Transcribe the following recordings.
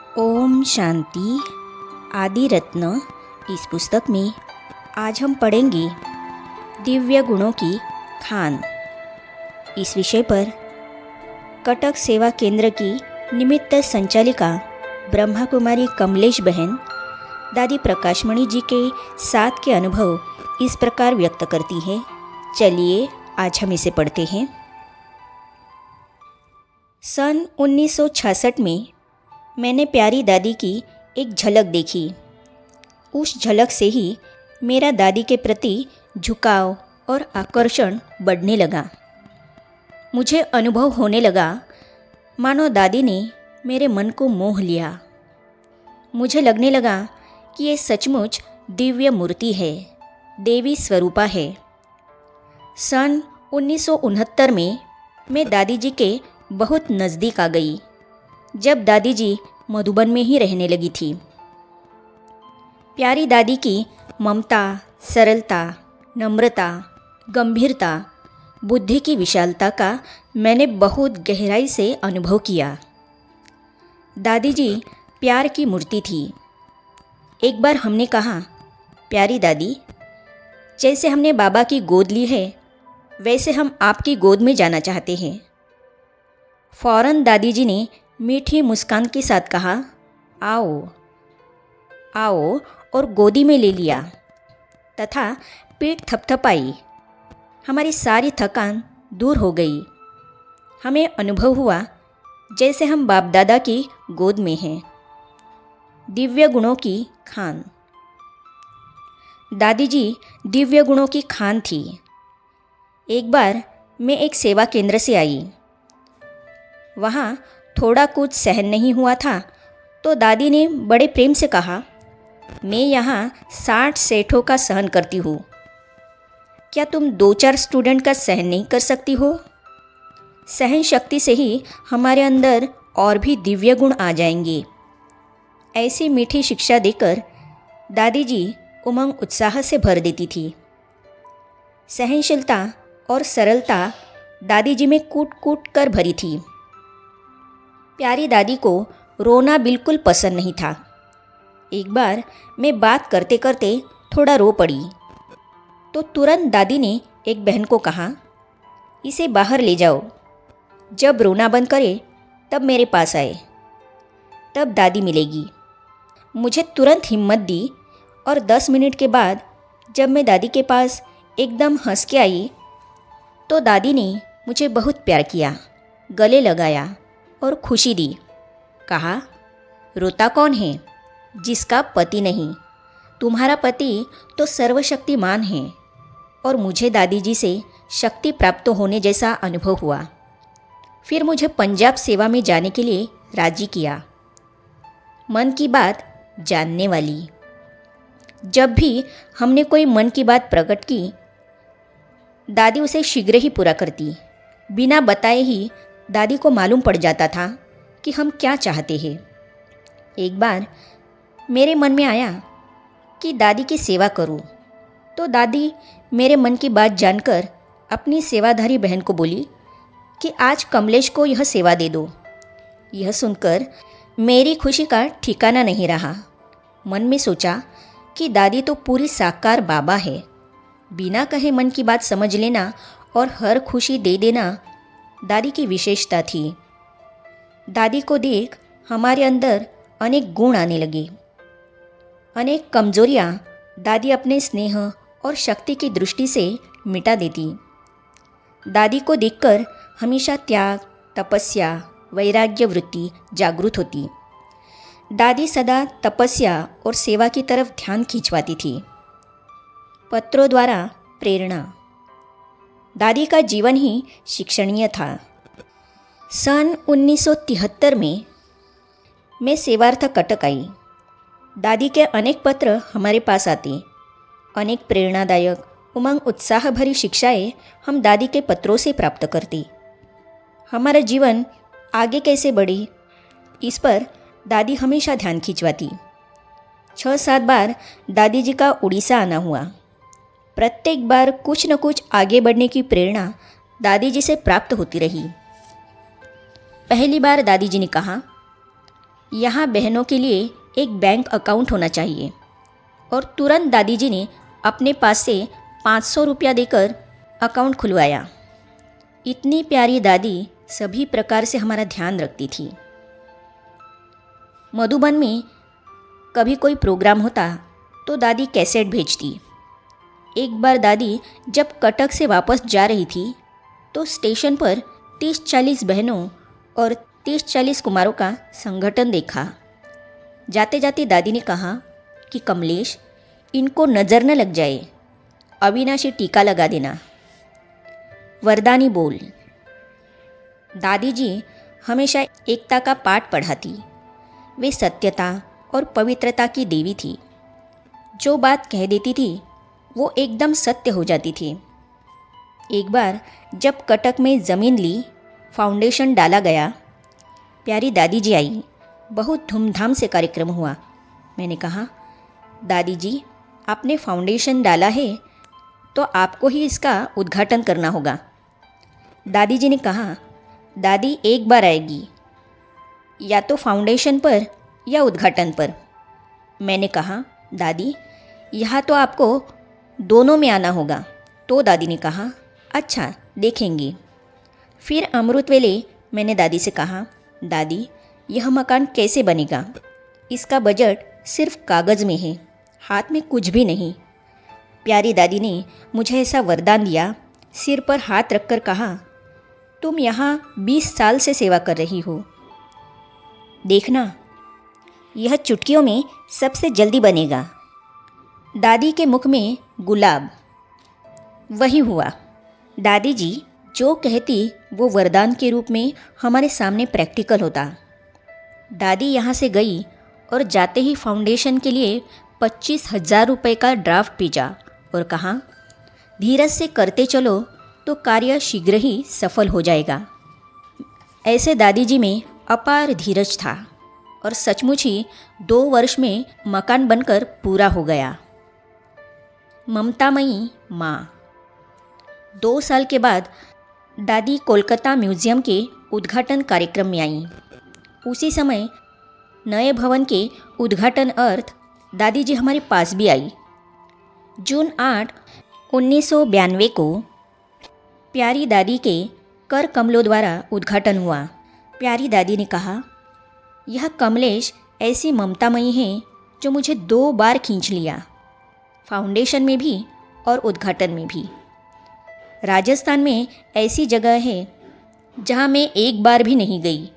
ओम शांति। आदि रत्न। इस पुस्तक में आज हम पढ़ेंगे दिव्य गुणों की खान। इस विषय पर कटक सेवा केंद्र की निमित्त संचालिका ब्रह्मा कुमारी कमलेश बहन दादी प्रकाशमणि जी के साथ के अनुभव इस प्रकार व्यक्त करती हैं। चलिए आज हम इसे पढ़ते हैं। सन 1966 में मैंने प्यारी दादी की एक झलक देखी। उस झलक से ही मेरा दादी के प्रति झुकाव और आकर्षण बढ़ने लगा। मुझे अनुभव होने लगा मानो दादी ने मेरे मन को मोह लिया। मुझे लगने लगा कि ये सचमुच दिव्य मूर्ति है, देवी स्वरूपा है। सन 1969 में मैं दादी जी के बहुत नज़दीक आ गई, जब दादी जी मधुबन में ही रहने लगी थी। प्यारी दादी की ममता, सरलता, नम्रता, गंभीरता, बुद्धि की विशालता का मैंने बहुत गहराई से अनुभव किया। दादी जी प्यार की मूर्ति थी। एक बार हमने कहा, प्यारी दादी, जैसे हमने बाबा की गोद ली है वैसे हम आपकी गोद में जाना चाहते हैं। फौरन दादी जी ने मीठी मुस्कान के साथ कहा, आओ आओ, और गोदी में ले लिया तथा पीठ थपथपाई। हमारी सारी थकान दूर हो गई। हमें अनुभव हुआ जैसे हम बाप दादा की गोद में हैं। दिव्य गुणों की खान। दादी जी दिव्य गुणों की खान थी। एक बार मैं एक सेवा केंद्र से आई। वहाँ थोड़ा कुछ सहन नहीं हुआ था तो दादी ने बड़े प्रेम से कहा, मैं यहाँ 60 सेठों का सहन करती हूँ, क्या तुम 2-4 स्टूडेंट का सहन नहीं कर सकती हो? सहन शक्ति से ही हमारे अंदर और भी दिव्य गुण आ जाएंगे। ऐसी मीठी शिक्षा देकर दादी जी उमंग उत्साह से भर देती थी। सहनशीलता और सरलता दादी जी में कूट कूट कर भरी थी। प्यारी दादी को रोना बिल्कुल पसंद नहीं था। एक बार मैं बात करते करते थोड़ा रो पड़ी तो तुरंत दादी ने एक बहन को कहा, इसे बाहर ले जाओ, जब रोना बंद करे तब मेरे पास आए, तब दादी मिलेगी। मुझे तुरंत हिम्मत दी और 10 मिनट के बाद जब मैं दादी के पास एकदम हंस के आई तो दादी ने मुझे बहुत प्यार किया, गले लगाया और खुशी दी। कहा, रोता कौन है? जिसका पति नहीं। तुम्हारा पति तो सर्वशक्तिमान है। और मुझे दादी जी से शक्ति प्राप्त होने जैसा अनुभव हुआ। फिर मुझे पंजाब सेवा में जाने के लिए राजी किया। मन की बात जानने वाली। जब भी हमने कोई मन की बात प्रकट की, दादी उसे शीघ्र ही पूरा करती। बिना बताए ही दादी को मालूम पड़ जाता था कि हम क्या चाहते हैं। एक बार मेरे मन में आया कि दादी की सेवा करूं, तो दादी मेरे मन की बात जानकर अपनी सेवाधारी बहन को बोली कि आज कमलेश को यह सेवा दे दो। यह सुनकर मेरी खुशी का ठिकाना नहीं रहा। मन में सोचा कि दादी तो पूरी साकार बाबा है। बिना कहे मन की बात समझ लेना और हर खुशी दे देना दादी की विशेषता थी। दादी को देख हमारे अंदर अनेक गुण आने लगे। अनेक कमजोरियाँ दादी अपने स्नेह और शक्ति की दृष्टि से मिटा देती। दादी को देखकर हमेशा त्याग, तपस्या, वैराग्य वृत्ति जागृत होती। दादी सदा तपस्या और सेवा की तरफ ध्यान खिंचवाती थी। पत्रों द्वारा प्रेरणा। दादी का जीवन ही शिक्षणीय था। सन 1973 में मैं सेवार्थ कटक आई। दादी के अनेक पत्र हमारे पास आते। अनेक प्रेरणादायक, उमंग उत्साह भरी शिक्षाएं हम दादी के पत्रों से प्राप्त करते। हमारा जीवन आगे कैसे बढ़े, इस पर दादी हमेशा ध्यान खिंचवाती। 6-7 बार दादी जी का उड़ीसा आना हुआ। प्रत्येक बार कुछ न कुछ आगे बढ़ने की प्रेरणा दादी जी से प्राप्त होती रही। पहली बार दादी जी ने कहा, यहाँ बहनों के लिए एक बैंक अकाउंट होना चाहिए। और तुरंत दादी जी ने अपने पास से 500 रुपया देकर अकाउंट खुलवाया। इतनी प्यारी दादी सभी प्रकार से हमारा ध्यान रखती थी। मधुबन में कभी कोई प्रोग्राम होता तो दादी कैसेट भेजती। एक बार दादी जब कटक से वापस जा रही थी तो स्टेशन पर 30-40 बहनों और 30-40 कुमारों का संगठन देखा। जाते जाते दादी ने कहा कि कमलेश, इनको नज़र न लग जाए, अविनाशी टीका लगा देना। वरदानी बोल। दादी जी हमेशा एकता का पाठ पढ़ाती। वे सत्यता और पवित्रता की देवी थी। जो बात कह देती थी वो एकदम सत्य हो जाती थी। एक बार जब कटक में ज़मीन ली, फाउंडेशन डाला गया, प्यारी दादी जी आई। बहुत धूमधाम से कार्यक्रम हुआ। मैंने कहा, दादी जी आपने फाउंडेशन डाला है तो आपको ही इसका उद्घाटन करना होगा। दादी जी ने कहा, दादी एक बार आएगी, या तो फाउंडेशन पर या उद्घाटन पर। मैंने कहा, दादी यहाँ तो आपको दोनों में आना होगा। तो दादी ने कहा, अच्छा देखेंगे। फिर अमृत वेले मैंने दादी से कहा, दादी यह मकान कैसे बनेगा? इसका बजट सिर्फ कागज़ में है, हाथ में कुछ भी नहीं। प्यारी दादी ने मुझे ऐसा वरदान दिया, सिर पर हाथ रखकर कहा, तुम यहाँ 20 साल से सेवा कर रही हो, देखना यह चुटकियों में सबसे जल्दी बनेगा। दादी के मुख में गुलाब। वही हुआ। दादी जी जो कहती वो वरदान के रूप में हमारे सामने प्रैक्टिकल होता। दादी यहाँ से गई और जाते ही फाउंडेशन के लिए 25,000 रुपये का ड्राफ्ट भेजा और कहा, धीरज से करते चलो तो कार्य शीघ्र ही सफल हो जाएगा। ऐसे दादी जी में अपार धीरज था और सचमुच ही 2 वर्ष में मकान बनकर पूरा हो गया। ममतामयी माँ। 2 साल के बाद दादी कोलकाता म्यूज़ियम के उद्घाटन कार्यक्रम में आई। उसी समय नए भवन के उद्घाटन अर्थ दादी जी हमारे पास भी आई। जून 8, 1992 को प्यारी दादी के कर कमलों द्वारा उद्घाटन हुआ। प्यारी दादी ने कहा, यह कमलेश ऐसी ममतामयी है जो मुझे 2 बार खींच लिया, फाउंडेशन में भी और उद्घाटन में भी। राजस्थान में ऐसी जगह है जहाँ मैं एक बार भी नहीं गई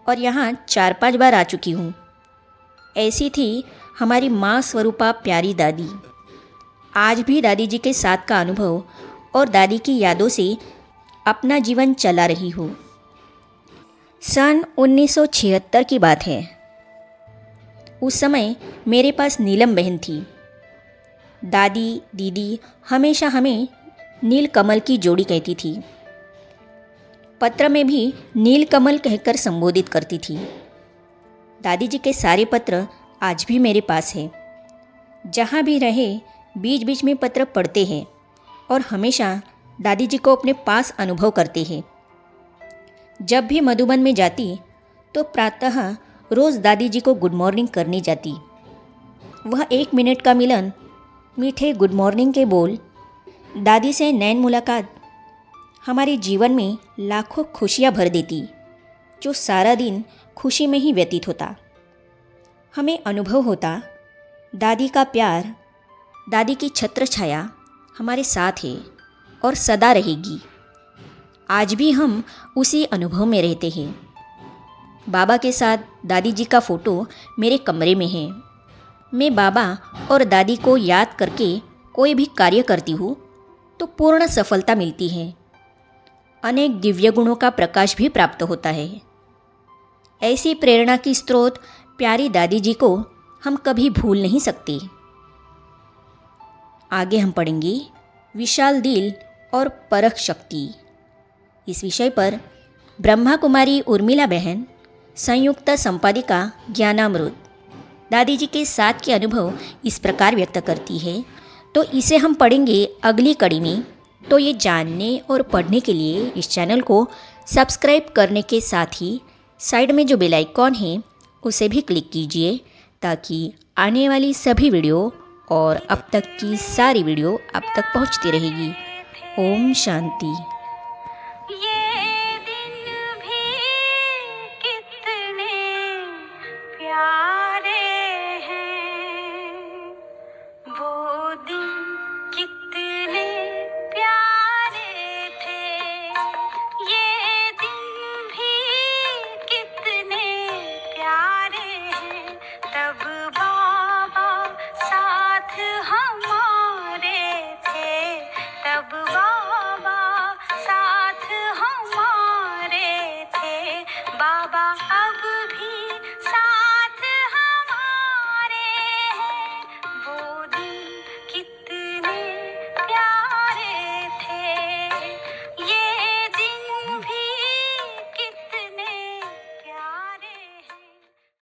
और यहाँ 4-5 बार आ चुकी हूँ। ऐसी थी हमारी माँ स्वरूपा प्यारी दादी। आज भी दादी जी के साथ का अनुभव और दादी की यादों से अपना जीवन चला रही हूँ। सन 1976 की बात है। उस समय मेरे पास नीलम बहन थी। दादी दीदी हमेशा हमें नील कमल की जोड़ी कहती थी। पत्र में भी नील कमल कहकर संबोधित करती थी। दादी जी के सारे पत्र आज भी मेरे पास है। जहाँ भी रहे बीच बीच में पत्र पढ़ते हैं और हमेशा दादी जी को अपने पास अनुभव करते हैं। जब भी मधुबन में जाती तो प्रातः रोज़ दादी जी को गुड मॉर्निंग करने जाती। वह 1 मिनट का मिलन, मीठे गुड मॉर्निंग के बोल, दादी से नैन मुलाकात हमारे जीवन में लाखों खुशियाँ भर देती, जो सारा दिन खुशी में ही व्यतीत होता। हमें अनुभव होता दादी का प्यार, दादी की छत्र छाया हमारे साथ है और सदा रहेगी। आज भी हम उसी अनुभव में रहते हैं। बाबा के साथ दादी जी का फ़ोटो मेरे कमरे में है। मैं बाबा और दादी को याद करके कोई भी कार्य करती हूँ तो पूर्ण सफलता मिलती है। अनेक दिव्य गुणों का प्रकाश भी प्राप्त होता है। ऐसी प्रेरणा की स्रोत प्यारी दादी जी को हम कभी भूल नहीं सकते। आगे हम पढ़ेंगे विशाल दिल और परख शक्ति। इस विषय पर ब्रह्मा कुमारी उर्मिला बहन, संयुक्त संपादिका ज्ञानामृत, दादी जी के साथ के अनुभव इस प्रकार व्यक्त करती है। तो इसे हम पढ़ेंगे अगली कड़ी में। तो ये जानने और पढ़ने के लिए इस चैनल को सब्सक्राइब करने के साथ ही साइड में जो बेल आइकॉन है उसे भी क्लिक कीजिए ताकि आने वाली सभी वीडियो और अब तक की सारी वीडियो आप तक पहुंचती रहेगी। ओम शांति।